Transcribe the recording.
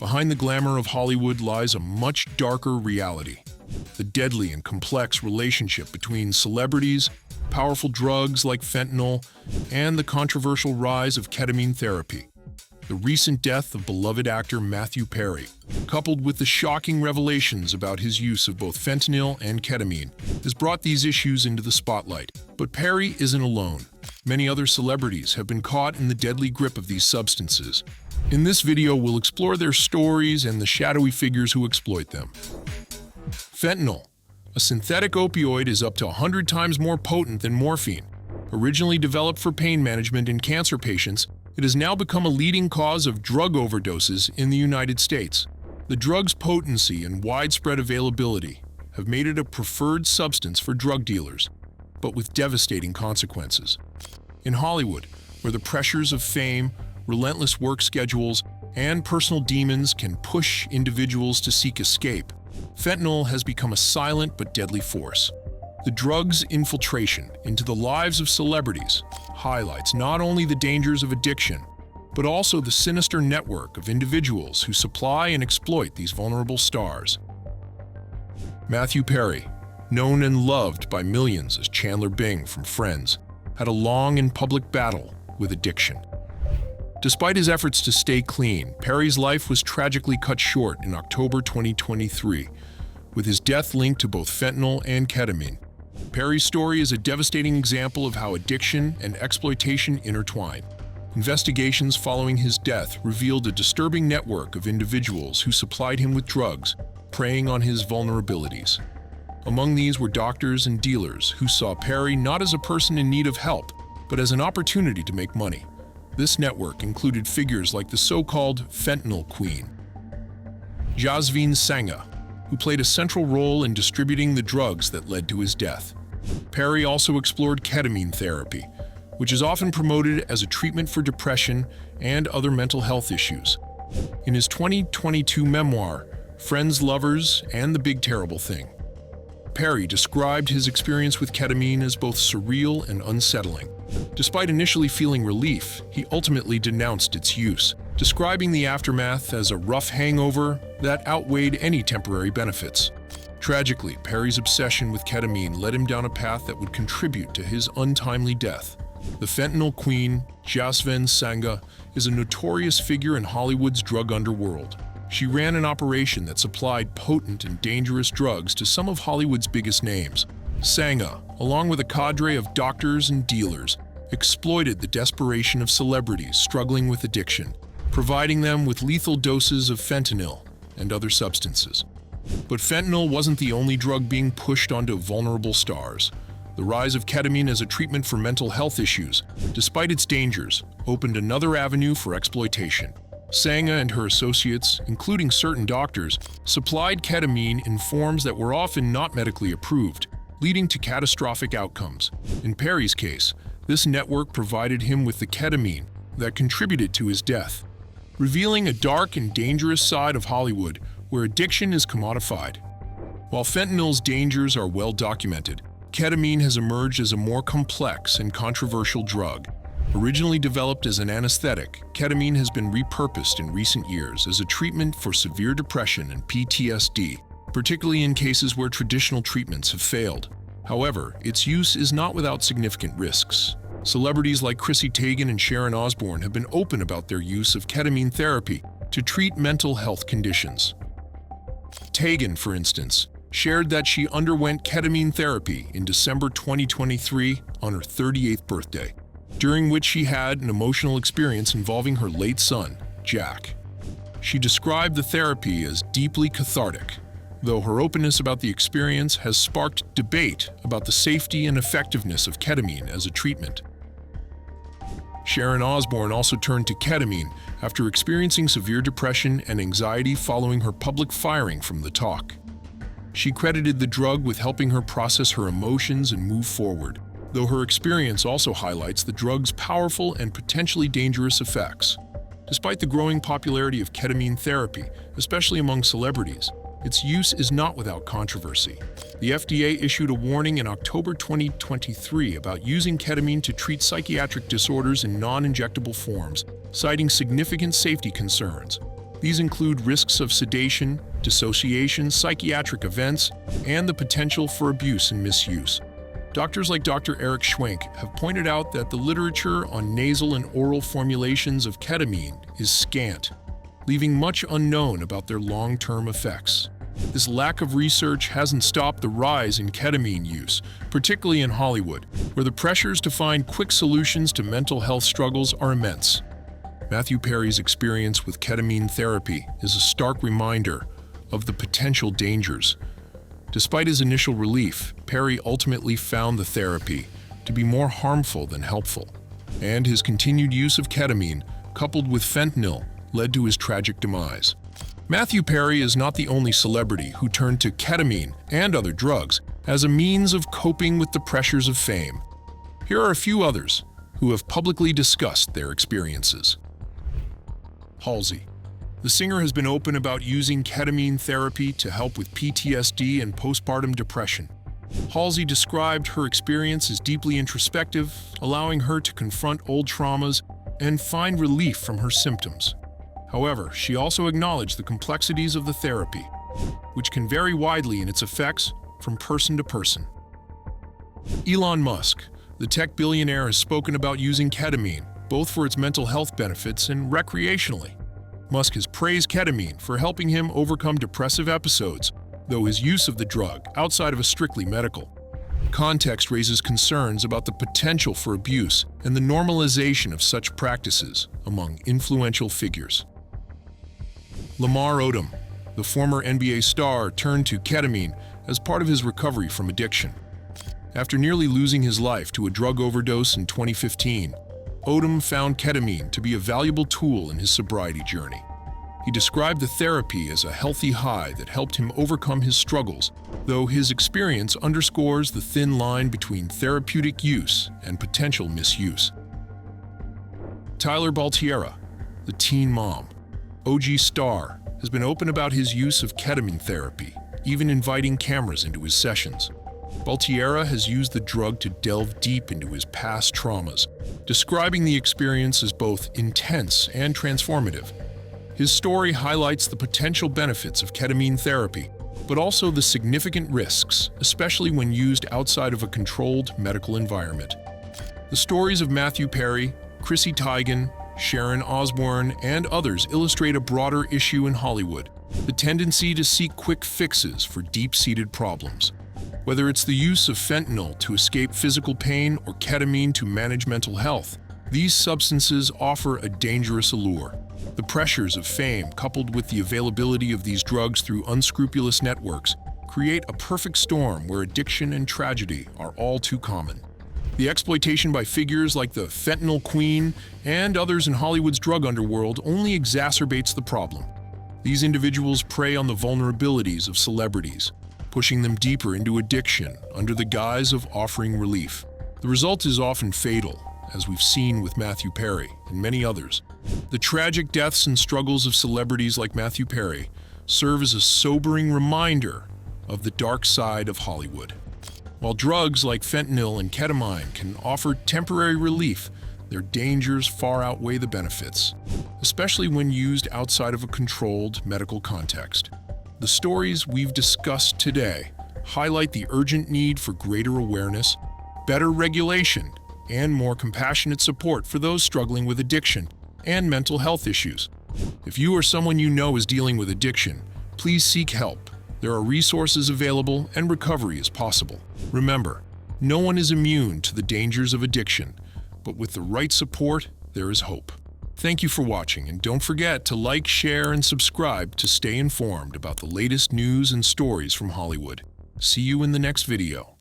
behind the glamour of Hollywood lies a much darker reality: the deadly and complex relationship between celebrities, powerful drugs like fentanyl, and the controversial rise of ketamine therapy. The recent death of beloved actor Matthew Perry, coupled with the shocking revelations about his use of both fentanyl and ketamine, has brought these issues into the spotlight. But Perry isn't alone. Many other celebrities have been caught in the deadly grip of these substances. In this video, we'll explore their stories and the shadowy figures who exploit them. Fentanyl, a synthetic opioid, is up to 100 times more potent than morphine. Originally developed for pain management in cancer patients, it has now become a leading cause of drug overdoses in the United States. The drug's potency and widespread availability have made it a preferred substance for drug dealers, but with devastating consequences. In Hollywood, where the pressures of fame, relentless work schedules, and personal demons can push individuals to seek escape, fentanyl has become a silent but deadly force. The drug's infiltration into the lives of celebrities highlights not only the dangers of addiction, but also the sinister network of individuals who supply and exploit these vulnerable stars. Matthew Perry, known and loved by millions as Chandler Bing from Friends, had a long and public battle with addiction. Despite his efforts to stay clean, Perry's life was tragically cut short in October 2023, with his death linked to both fentanyl and ketamine. Perry's story is a devastating example of how addiction and exploitation intertwine. Investigations following his death revealed a disturbing network of individuals who supplied him with drugs, preying on his vulnerabilities. Among these were doctors and dealers who saw Perry not as a person in need of help, but as an opportunity to make money. This network included figures like the so-called fentanyl queen, Jasveen Sangha, who played a central role in distributing the drugs that led to his death. Perry also explored ketamine therapy, which is often promoted as a treatment for depression and other mental health issues. In his 2022 memoir, Friends, Lovers, and the Big Terrible Thing, Perry described his experience with ketamine as both surreal and unsettling. Despite initially feeling relief, he ultimately denounced its use, describing the aftermath as a rough hangover that outweighed any temporary benefits. Tragically, Perry's obsession with ketamine led him down a path that would contribute to his untimely death. The fentanyl queen, Jasveen Sangha, is a notorious figure in Hollywood's drug underworld. She ran an operation that supplied potent and dangerous drugs to some of Hollywood's biggest names. Sangha, along with a cadre of doctors and dealers, exploited the desperation of celebrities struggling with addiction, providing them with lethal doses of fentanyl and other substances. But fentanyl wasn't the only drug being pushed onto vulnerable stars. The rise of ketamine as a treatment for mental health issues, despite its dangers, opened another avenue for exploitation. Sangha and her associates, including certain doctors, supplied ketamine in forms that were often not medically approved, leading to catastrophic outcomes. In Perry's case, this network provided him with the ketamine that contributed to his death, revealing a dark and dangerous side of Hollywood where addiction is commodified. While fentanyl's dangers are well documented, ketamine has emerged as a more complex and controversial drug. Originally developed as an anesthetic, ketamine has been repurposed in recent years as a treatment for severe depression and PTSD, particularly in cases where traditional treatments have failed. However, its use is not without significant risks. Celebrities like Chrissy Teigen and Sharon Osbourne have been open about their use of ketamine therapy to treat mental health conditions. Teigen, for instance, shared that she underwent ketamine therapy in December 2023 on her 38th birthday, during which she had an emotional experience involving her late son, Jack. She described the therapy as deeply cathartic, though her openness about the experience has sparked debate about the safety and effectiveness of ketamine as a treatment. Sharon Osbourne also turned to ketamine after experiencing severe depression and anxiety following her public firing from The Talk. She credited the drug with helping her process her emotions and move forward, though her experience also highlights the drug's powerful and potentially dangerous effects. Despite the growing popularity of ketamine therapy, especially among celebrities, its use is not without controversy. The FDA issued a warning in October 2023 about using ketamine to treat psychiatric disorders in non-injectable forms, citing significant safety concerns. These include risks of sedation, dissociation, psychiatric events, and the potential for abuse and misuse. Doctors like Dr. Eric Schwenk have pointed out that the literature on nasal and oral formulations of ketamine is scant, leaving much unknown about their long-term effects. This lack of research hasn't stopped the rise in ketamine use, particularly in Hollywood, where the pressures to find quick solutions to mental health struggles are immense. Matthew Perry's experience with ketamine therapy is a stark reminder of the potential dangers. Despite his initial relief, Perry ultimately found the therapy to be more harmful than helpful, and his continued use of ketamine, coupled with fentanyl, led to his tragic demise. Matthew Perry is not the only celebrity who turned to ketamine and other drugs as a means of coping with the pressures of fame. Here are a few others who have publicly discussed their experiences. Halsey. The singer has been open about using ketamine therapy to help with PTSD and postpartum depression. Halsey described her experience as deeply introspective, allowing her to confront old traumas and find relief from her symptoms. However, she also acknowledged the complexities of the therapy, which can vary widely in its effects from person to person. Elon Musk. The tech billionaire has spoken about using ketamine, both for its mental health benefits and recreationally. Musk has praised ketamine for helping him overcome depressive episodes, though his use of the drug, outside of a strictly medical context, raises concerns about the potential for abuse and the normalization of such practices among influential figures. Lamar Odom. The former NBA star turned to ketamine as part of his recovery from addiction. After nearly losing his life to a drug overdose in 2015, Odom found ketamine to be a valuable tool in his sobriety journey. He described the therapy as a healthy high that helped him overcome his struggles, though his experience underscores the thin line between therapeutic use and potential misuse. Tyler Baltiera, the teen mom. OG star has been open about his use of ketamine therapy, even inviting cameras into his sessions. Baltiera has used the drug to delve deep into his past traumas, describing the experience as both intense and transformative. His story highlights the potential benefits of ketamine therapy, but also the significant risks, especially when used outside of a controlled medical environment. The stories of Matthew Perry, Chrissy Teigen, Sharon Osbourne, and others illustrate a broader issue in Hollywood: the tendency to seek quick fixes for deep-seated problems. Whether it's the use of fentanyl to escape physical pain or ketamine to manage mental health, these substances offer a dangerous allure. The pressures of fame, coupled with the availability of these drugs through unscrupulous networks, create a perfect storm where addiction and tragedy are all too common. The exploitation by figures like the fentanyl queen and others in Hollywood's drug underworld only exacerbates the problem. These individuals prey on the vulnerabilities of celebrities, pushing them deeper into addiction under the guise of offering relief. The result is often fatal, as we've seen with Matthew Perry and many others. The tragic deaths and struggles of celebrities like Matthew Perry serve as a sobering reminder of the dark side of Hollywood. While drugs like fentanyl and ketamine can offer temporary relief, their dangers far outweigh the benefits, especially when used outside of a controlled medical context. The stories we've discussed today highlight the urgent need for greater awareness, better regulation, and more compassionate support for those struggling with addiction and mental health issues. If you or someone you know is dealing with addiction, please seek help. There are resources available and recovery is possible. Remember, no one is immune to the dangers of addiction, but with the right support, there is hope. Thank you for watching, and don't forget to like, share, and subscribe to stay informed about the latest news and stories from Hollywood. See you in the next video.